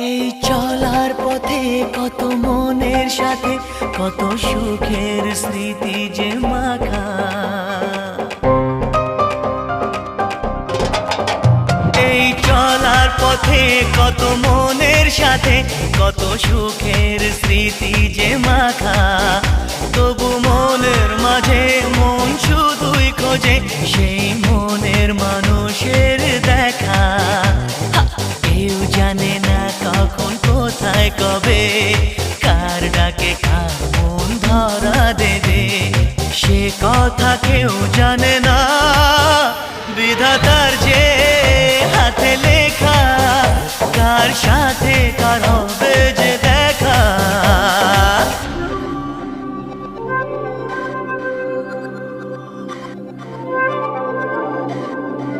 এই চলার পথে কত মনের সাথে কত সুখের স্মৃতি যে মাখা। এই চলার পথে কত মনের সাথে কত সুখের স্মৃতি যে মাখা। তবু মনের মাঝে মন শুধুই খোঁজে সেই মনের মানুষের দেখা। কেউ জানে না কখন কোথায় কবে কার ডাকে কার মন ধরা দেবে, সে কথা কেউ জানে না। বিধাতার যে হাতে লেখা কার সাথে কার হবে যে দেখা।